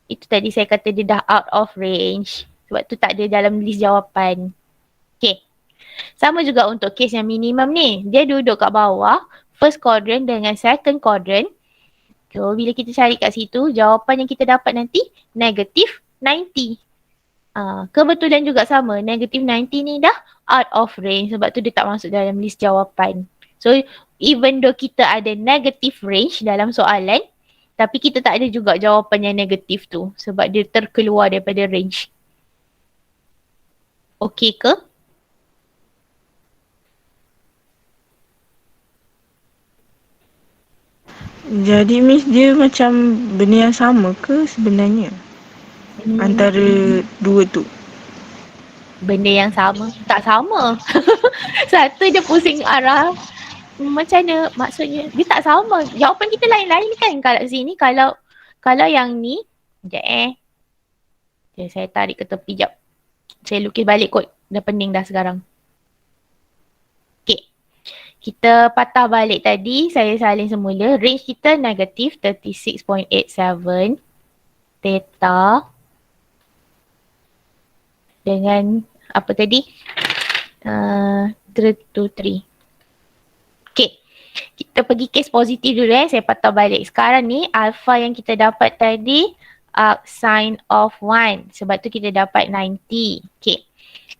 Itu tadi saya kata dia dah out of range. Sebab tu tak ada dalam list jawapan. Okay. Sama juga untuk case yang minimum ni. Dia duduk kat bawah, first quadrant dengan second quadrant. So, bila kita cari kat situ, jawapan yang kita dapat nanti negative 90. Kebetulan juga sama. Negative 90 ni dah out of range. Sebab tu dia tak masuk dalam list jawapan. So, even though kita ada negative range dalam soalan, tapi kita tak ada juga jawapan yang negatif tu. Sebab dia terkeluar daripada range. Okey ke? Jadi Miss, dia macam benda yang sama ke sebenarnya? Antara 2 tu? Benda yang sama? Tak sama. Satu dia pusing arah. Macam mana maksudnya? Dia tak sama. Jawapan kita lain-lain kan kalau sini. Kalau yang ni. Sekejap Okay, saya tarik ke tepi jap. Saya lukis balik kot. Dah pening dah sekarang. Okay. Kita patah balik tadi. Saya salin semula. Range kita negatif 36.87. Theta. Dengan apa tadi? 323. Okay. Kita pergi case positif dulu Saya patah balik. Sekarang ni alpha yang kita dapat tadi sine of 1. Sebab tu kita dapat 90. Okay.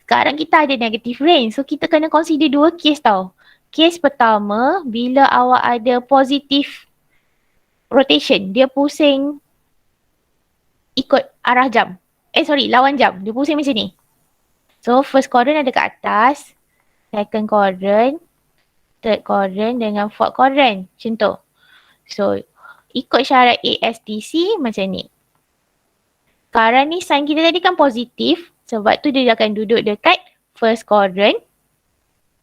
Sekarang kita ada negative range. So kita kena consider 2 case tau. Case pertama, bila awak ada positive rotation, dia pusing ikut arah jam. Lawan jam. Dia pusing macam ni. So first quadrant ada kat atas. Second quadrant. Third quadrant dengan fourth quadrant. Macam tu. So ikut syarat ASTC macam ni. Sekarang ni sign kita tadi kan positif. Sebab tu dia akan duduk dekat first quadrant.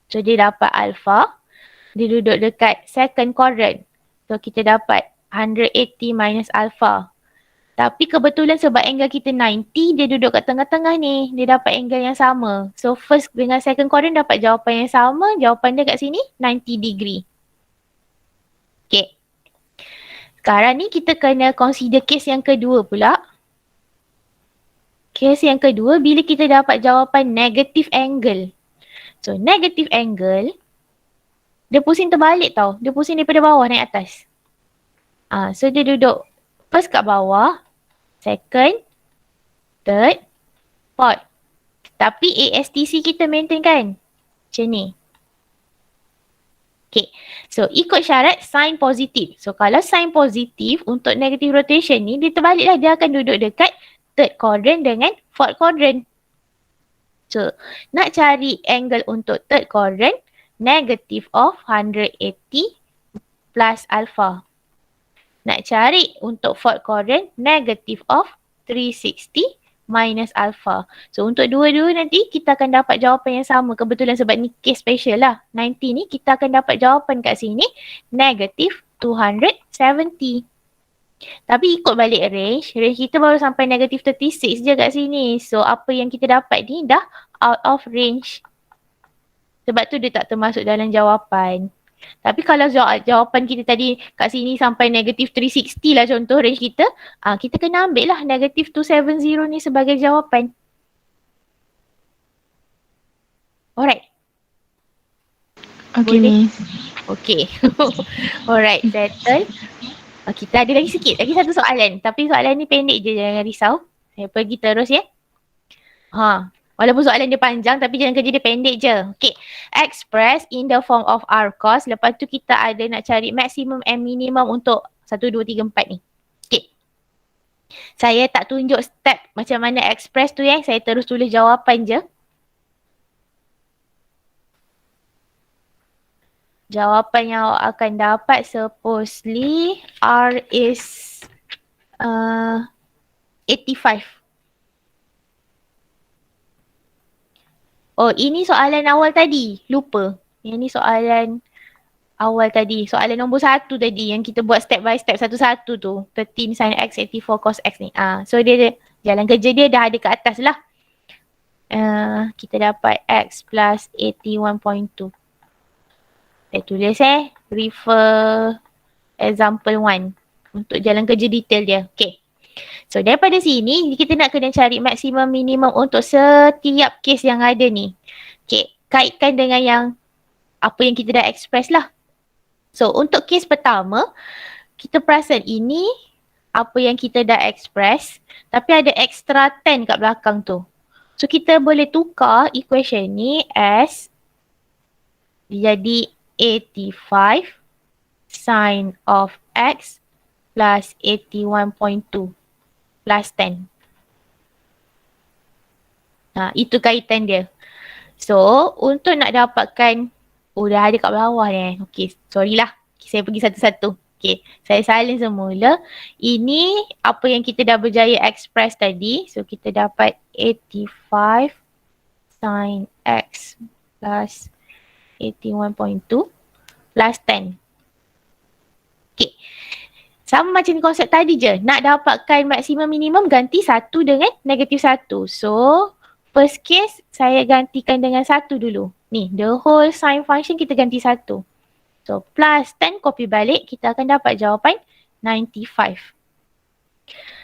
So dia dapat alpha. Dia duduk dekat second quadrant. So kita dapat 180 minus alpha. Tapi kebetulan sebab angle kita 90, dia duduk kat tengah-tengah ni. Dia dapat angle yang sama. So first dengan second quadrant dapat jawapan yang sama. Jawapan dia kat sini 90 degree. Okay. Sekarang ni kita kena consider case yang kedua pula. Kes yang kedua, bila kita dapat jawapan negative angle. So, negative angle, dia pusing terbalik tau. Dia pusing daripada bawah naik atas. So, dia duduk first kat bawah, second, third, fourth. Tapi ASTC kita maintain kan? Macam ni. Okay. So, ikut syarat sign positif. So, kalau sign positif untuk negative rotation ni, dia terbalik lah. Dia akan duduk dekat third quadrant dengan fourth quadrant. So, nak cari angle untuk third quadrant, negative of 180 plus alpha. Nak cari untuk fourth quadrant, negative of 360 minus alpha. So, untuk dua-dua nanti kita akan dapat jawapan yang sama. Kebetulan sebab ni case special lah. 90 ni kita akan dapat jawapan kat sini, negative 270. Tapi ikut balik range kita baru sampai negative 36 je kat sini. So, apa yang kita dapat ni dah out of range. Sebab tu dia tak termasuk dalam jawapan. Tapi kalau jawapan kita tadi kat sini sampai negative 360 lah contoh range kita, kita kena ambil lah negative 270 ni sebagai jawapan. Alright. Okay, Miss. Okay. Alright, settle. Kita ada lagi sikit, lagi satu soalan. Tapi soalan ni pendek je, jangan risau. Saya pergi terus ya. Walaupun soalan dia panjang tapi jangan kerja dia pendek je. Okay. Express in the form of R cos. Lepas tu kita ada nak cari maximum and minimum untuk 1, 2, 3, 4 ni. Okay. Saya tak tunjuk step macam mana express tu ya. Saya terus tulis jawapan je. Jawapan yang awak akan dapat supposedly R is 85. Oh, ini soalan awal tadi. Lupa. Yang ni soalan awal tadi. Soalan nombor 1 tadi yang kita buat step by step satu-satu tu. 13 sin x, 84 cos x ni. So dia jalan kerja dia dah ada kat atas lah. Kita dapat x plus 81.2. Saya tulis refer example 1 untuk jalan kerja detail dia. Okay. So daripada sini kita nak kena cari maksimum minimum untuk setiap kes yang ada ni. Okay. Kaitkan dengan yang apa yang kita dah express lah. So untuk kes pertama, kita perasan ini apa yang kita dah express tapi ada extra 10 kat belakang tu. So kita boleh tukar equation ni as jadi 85 sin of x plus 81.2 plus 10. Itu kaitan dia. So, untuk nak dapatkan, dah ada kat bawah ni. Okay, sorry lah. Saya pergi satu-satu. Okay, saya salin semula. Ini apa yang kita dah berjaya express tadi. So, kita dapat 85 sin x plus 81.2 plus 10. Okay. Sama macam konsep tadi je. Nak dapatkan maksimum minimum ganti 1 dengan negatif 1. So, first case saya gantikan dengan 1 dulu. Ni, the whole sine function kita ganti 1. So, plus 10 copy balik, kita akan dapat jawapan 95.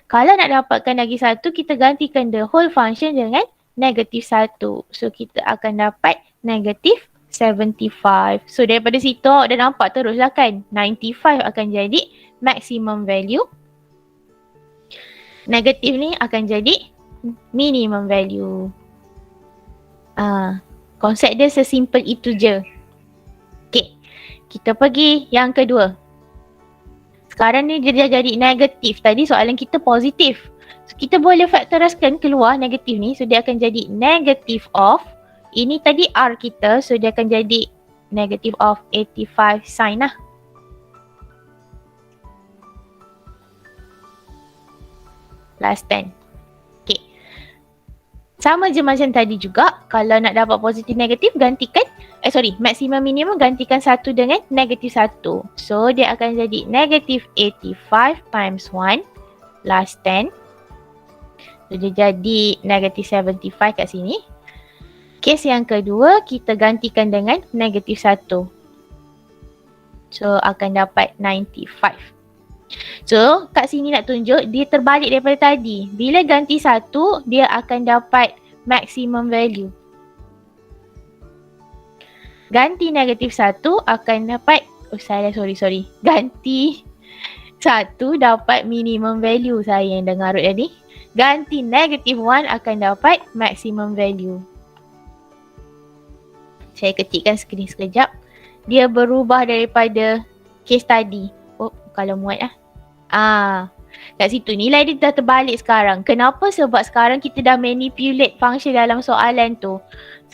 Kalau nak dapatkan lagi 1, kita gantikan the whole function dengan negatif 1. So, kita akan dapat negatif 75. So daripada situ awak dah nampak terus lah kan. 95 akan jadi maximum value. Negatif ni akan jadi minimum value. Konsep dia sesimpel itu je. Okay. Kita pergi yang kedua. Sekarang ni dia dah jadi negatif. Tadi soalan kita positif. So kita boleh faktoriskan keluar negatif ni. So dia akan jadi negative of, ini tadi R kita, so dia akan jadi negative of 85 sin lah. Plus 10. Okay. Sama je macam tadi juga. Kalau nak dapat positif negatif, gantikan, maximum minimum gantikan 1 dengan negatif 1. So dia akan jadi negative 85 times 1 plus 10. So dia jadi negative 75 kat sini. Kes yang kedua, kita gantikan dengan negatif 1. So, akan dapat 95. So, kat sini nak tunjuk dia terbalik daripada tadi. Bila ganti 1, dia akan dapat maximum value. Ganti negatif 1 akan dapat, sorry. Ganti 1 dapat minimum value. Saya yang dah ngarut tadi. Ganti negatif 1 akan dapat maximum value. Saya kecilkan skrin sekejap. Dia berubah daripada case tadi. Oh, kalau muat lah. Kat situ nilai dia dah terbalik sekarang. Kenapa? Sebab sekarang kita dah manipulate function dalam soalan tu.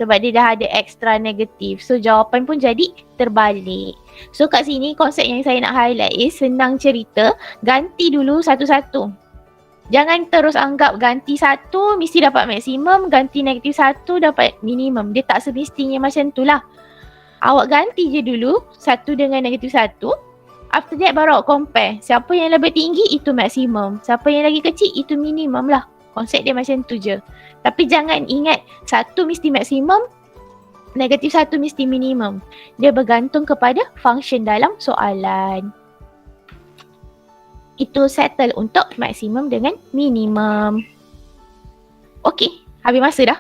Sebab dia dah ada extra negatif. So jawapan pun jadi terbalik. So kat sini konsep yang saya nak highlight is senang cerita. Ganti dulu satu-satu. Jangan terus anggap ganti 1 mesti dapat maksimum. Ganti negatif 1 dapat minimum. Dia tak semestinya macam tu lah. Awak ganti je dulu 1 dengan negatif 1. After that baru awak compare. Siapa yang lebih tinggi itu maksimum. Siapa yang lagi kecil itu minimum lah. Konsep dia macam tu je. Tapi jangan ingat 1 mesti maksimum, negatif 1 mesti minimum. Dia bergantung kepada function dalam soalan. Itu settle untuk maksimum dengan minimum. Okey, habis masa dah.